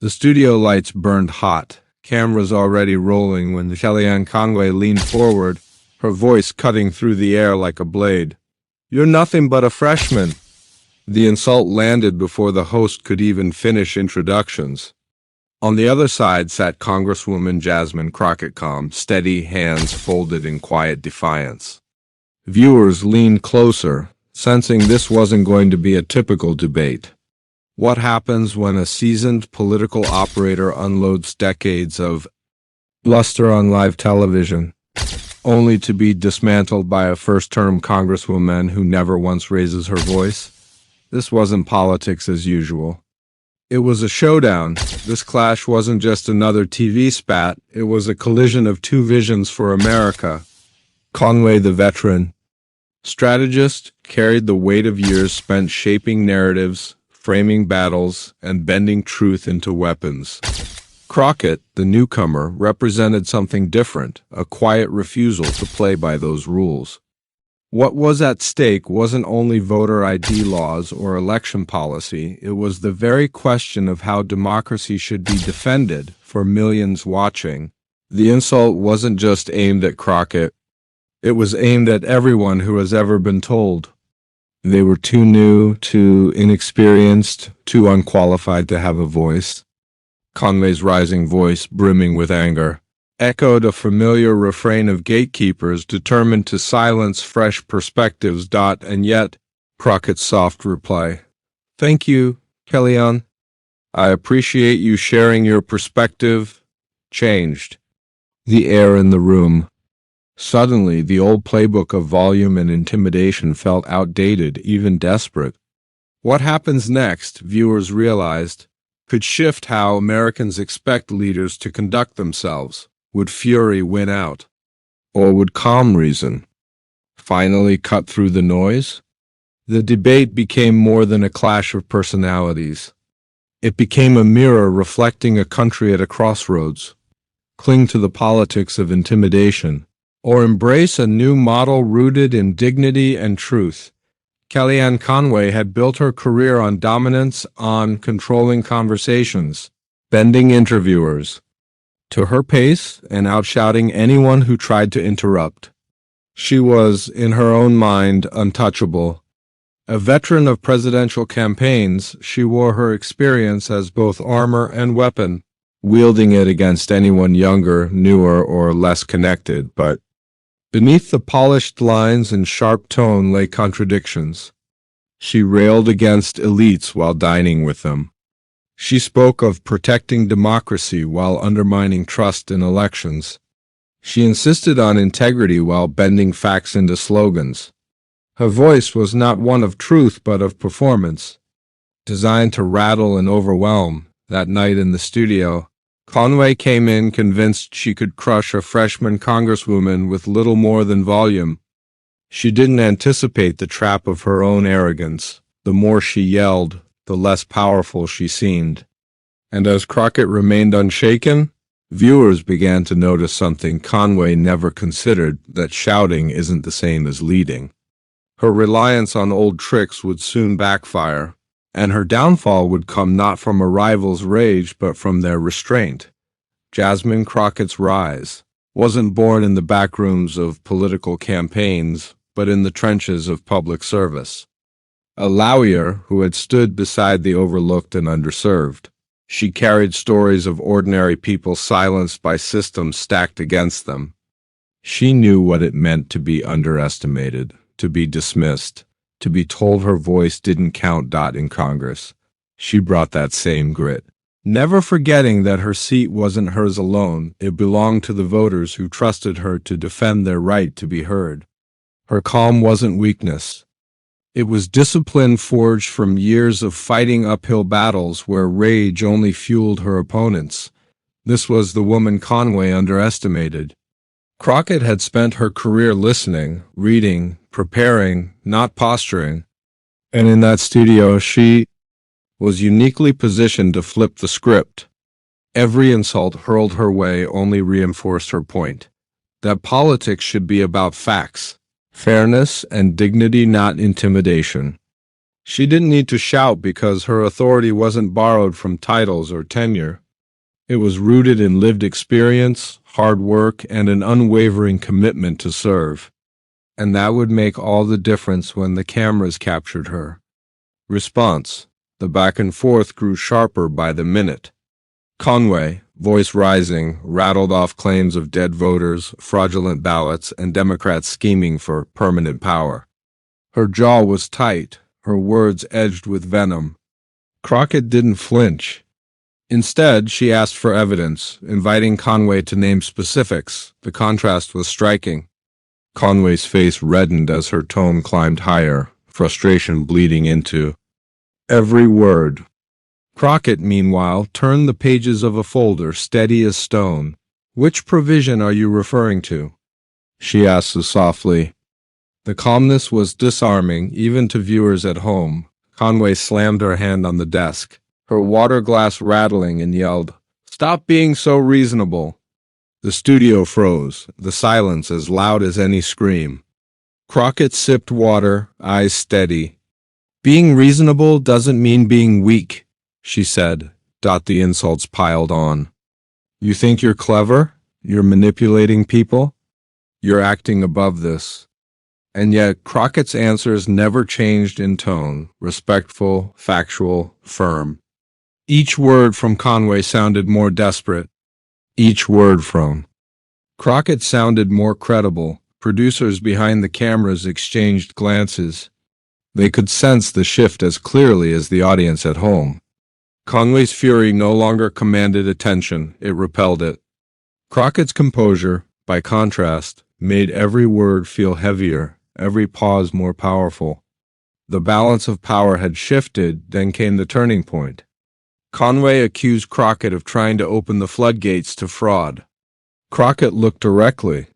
The studio lights burned hot, cameras already rolling when Kellyanne Conway leaned forward, her voice cutting through the air like a blade. "You're nothing but a freshman." The insult landed before the host could even finish introductions. On the other side sat Congresswoman Jasmine Crockett, calm, steady, hands folded in quiet defiance. Viewers leaned closer, sensing this wasn't going to be a typical debate. What happens when a seasoned political operator unloads decades of bluster on live television, only to be dismantled by a first-term congresswoman who never once raises her voice? This wasn't politics as usual. It was a showdown. This clash wasn't just another TV spat, it was a collision of two visions for America. Conway, the veteran strategist, carried the weight of years spent shaping narratives, framing battles, and bending truth into weapons. Crockett, the newcomer, represented something different, a quiet refusal to play by those rules. What was at stake wasn't only voter ID laws or election policy, it was the very question of how democracy should be defended for millions watching. The insult wasn't just aimed at Crockett, it was aimed at everyone who has ever been told they were too new, too inexperienced, too unqualified to have a voice. Conway's rising voice, brimming with anger, echoed a familiar refrain of gatekeepers determined to silence fresh perspectives. And yet, Crockett's soft reply, "Thank you, Kellyanne. I appreciate you sharing your perspective," changed the air in the room. Suddenly, the old playbook of volume and intimidation felt outdated, even desperate. What happens next, viewers realized, could shift how Americans expect leaders to conduct themselves. Would fury win out? Or would calm reason finally cut through the noise? The debate became more than a clash of personalities. It became a mirror reflecting a country at a crossroads. Cling to the politics of intimidation, or embrace a new model rooted in dignity and truth. Kellyanne Conway had built her career on dominance, on controlling conversations, bending interviewers to her pace and outshouting anyone who tried to interrupt. She was, in her own mind, untouchable. A veteran of presidential campaigns, she wore her experience as both armor and weapon, wielding it against anyone younger, newer, or less connected. But beneath the polished lines and sharp tone lay contradictions. She railed against elites while dining with them. She spoke of protecting democracy while undermining trust in elections. She insisted on integrity while bending facts into slogans. Her voice was not one of truth but of performance, designed to rattle and overwhelm. That night in the studio, Conway came in convinced she could crush a freshman congresswoman with little more than volume. She didn't anticipate the trap of her own arrogance. The more she yelled, the less powerful she seemed. And as Crockett remained unshaken, viewers began to notice something Conway never considered, that shouting isn't the same as leading. Her reliance on old tricks would soon backfire, and her downfall would come not from a rival's rage but from their restraint. Jasmine Crockett's rise wasn't born in the back rooms of political campaigns, but in the trenches of public service. A lawyer who had stood beside the overlooked and underserved. She carried stories of ordinary people silenced by systems stacked against them. She knew what it meant to be underestimated, to be dismissed, to be told her voice didn't count. In Congress, she brought that same grit, never forgetting that her seat wasn't hers alone, it belonged to the voters who trusted her to defend their right to be heard. Her calm wasn't weakness. It was discipline forged from years of fighting uphill battles where rage only fueled her opponents. This was the woman Conway underestimated. Crockett had spent her career listening, reading, preparing, not posturing. And in that studio, she was uniquely positioned to flip the script. Every insult hurled her way only reinforced her point, that politics should be about facts, fairness, and dignity, not intimidation. She didn't need to shout because her authority wasn't borrowed from titles or tenure. It was rooted in lived experience, hard work, and an unwavering commitment to serve. And that would make all the difference when the cameras captured her. Response. The back and forth grew sharper by the minute. Conway, voice rising, rattled off claims of dead voters, fraudulent ballots, and Democrats scheming for permanent power. Her jaw was tight, her words edged with venom. Crockett didn't flinch. Instead, she asked for evidence, inviting Conway to name specifics. The contrast was striking. Conway's face reddened as her tone climbed higher, frustration bleeding into every word. Crockett, meanwhile, turned the pages of a folder, steady as stone. "Which provision are you referring to?" she asked softly. The calmness was disarming, even to viewers at home. Conway slammed her hand on the desk, her water glass rattling, and yelled, "Stop being so reasonable." The studio froze, the silence as loud as any scream. Crockett sipped water, eyes steady. "Being reasonable doesn't mean being weak," she said. The insults piled on. "You think you're clever? You're manipulating people? You're acting above this." And yet Crockett's answers never changed in tone, respectful, factual, firm. Each word from Conway sounded more desperate. Each word from Crockett sounded more credible. Producers behind the cameras exchanged glances. They could sense the shift as clearly as the audience at home. Conway's fury no longer commanded attention, it repelled it. Crockett's composure, by contrast, made every word feel heavier, every pause more powerful. The balance of power had shifted, then came the turning point. Conway accused Crockett of trying to open the floodgates to fraud. Crockett looked directly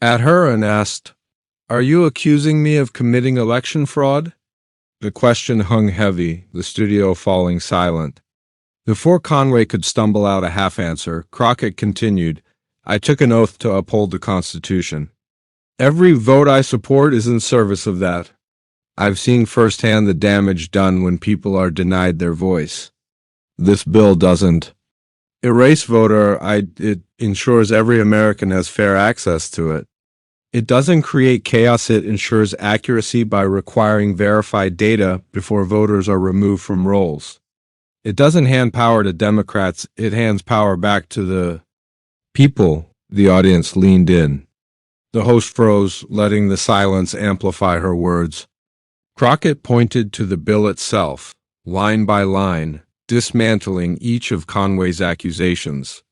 at her and asked, "Are you accusing me of committing election fraud?" The question hung heavy, the studio falling silent. Before Conway could stumble out a half answer, Crockett continued, "I took an oath to uphold the Constitution. Every vote I support is in service of that. I've seen firsthand the damage done when people are denied their voice. This bill doesn't erase voter ID, it ensures every American has fair access to it. It doesn't create chaos, it ensures accuracy by requiring verified data before voters are removed from rolls. It doesn't hand power to Democrats, it hands power back to the people." The audience leaned in. The host froze, letting the silence amplify her words. Crockett pointed to the bill itself, line by line, dismantling each of Conway's accusations.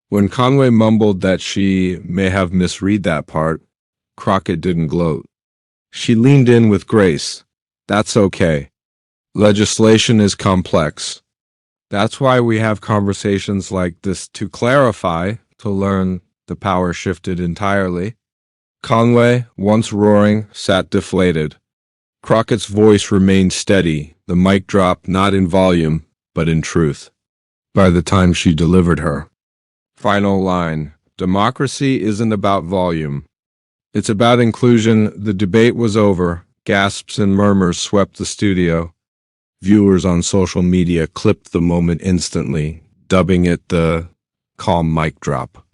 When Conway mumbled that she may have misread that part, Crockett didn't gloat. She leaned in with grace. "That's okay. Legislation is complex. That's why we have conversations like this, to clarify, to learn." The power shifted entirely. Conway, once roaring, sat deflated. Crockett's voice remained steady, the mic dropped not in volume, but in truth. By the time she delivered her final line, "Democracy isn't about volume. It's about inclusion." The debate was over. Gasps and murmurs swept the studio. Viewers on social media clipped the moment instantly, dubbing it the calm mic drop.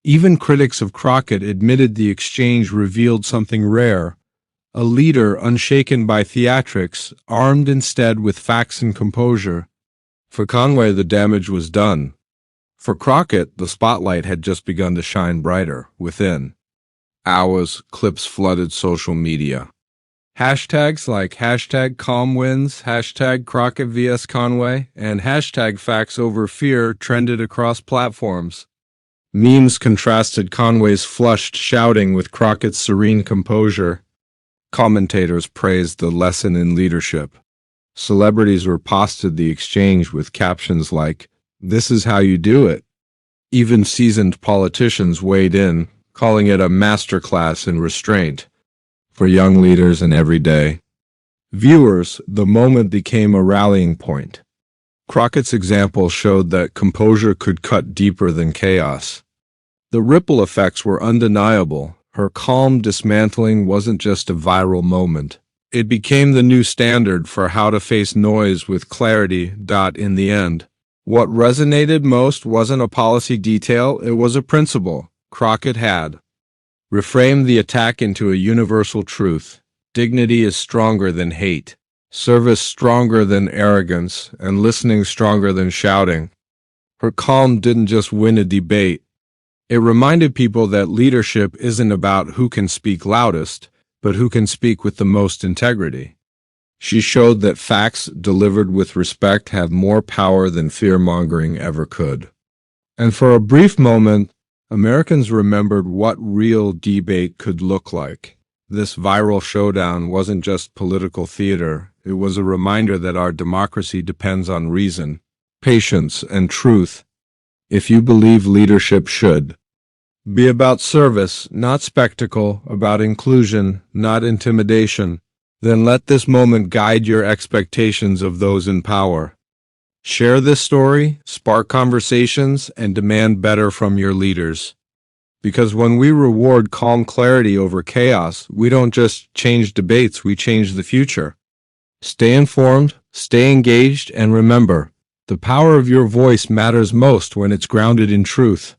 Even critics of Crockett admitted the exchange revealed something rare. A leader unshaken by theatrics, armed instead with facts and composure. For Conway, the damage was done. For Crockett, the spotlight had just begun to shine brighter within. Hours, clips flooded social media. Hashtags like #CalmWins, #Crockett vs. Conway, and #Facts Over Fear trended across platforms. Memes contrasted Conway's flushed shouting with Crockett's serene composure. Commentators praised the lesson in leadership. Celebrities riposted the exchange with captions like, "This is how you do it." Even seasoned politicians weighed in, calling it a masterclass in restraint for young leaders and everyday viewers. The moment became a rallying point. Crockett's example showed that composure could cut deeper than chaos. The ripple effects were undeniable. Her calm dismantling wasn't just a viral moment. It became the new standard for how to face noise with clarity. In the end, what resonated most wasn't a policy detail, it was a principle Crockett had. Reframe the attack into a universal truth. Dignity is stronger than hate, service stronger than arrogance, and listening stronger than shouting. Her calm didn't just win a debate. It reminded people that leadership isn't about who can speak loudest, but who can speak with the most integrity. She showed that facts delivered with respect have more power than fear-mongering ever could. And for a brief moment, Americans remembered what real debate could look like. This viral showdown wasn't just political theater, it was a reminder that our democracy depends on reason, patience, and truth. If you believe leadership should be about service, not spectacle, about inclusion, not intimidation, then let this moment guide your expectations of those in power. Share this story, spark conversations, and demand better from your leaders. Because when we reward calm clarity over chaos, we don't just change debates, we change the future. Stay informed, stay engaged, and remember, the power of your voice matters most when it's grounded in truth.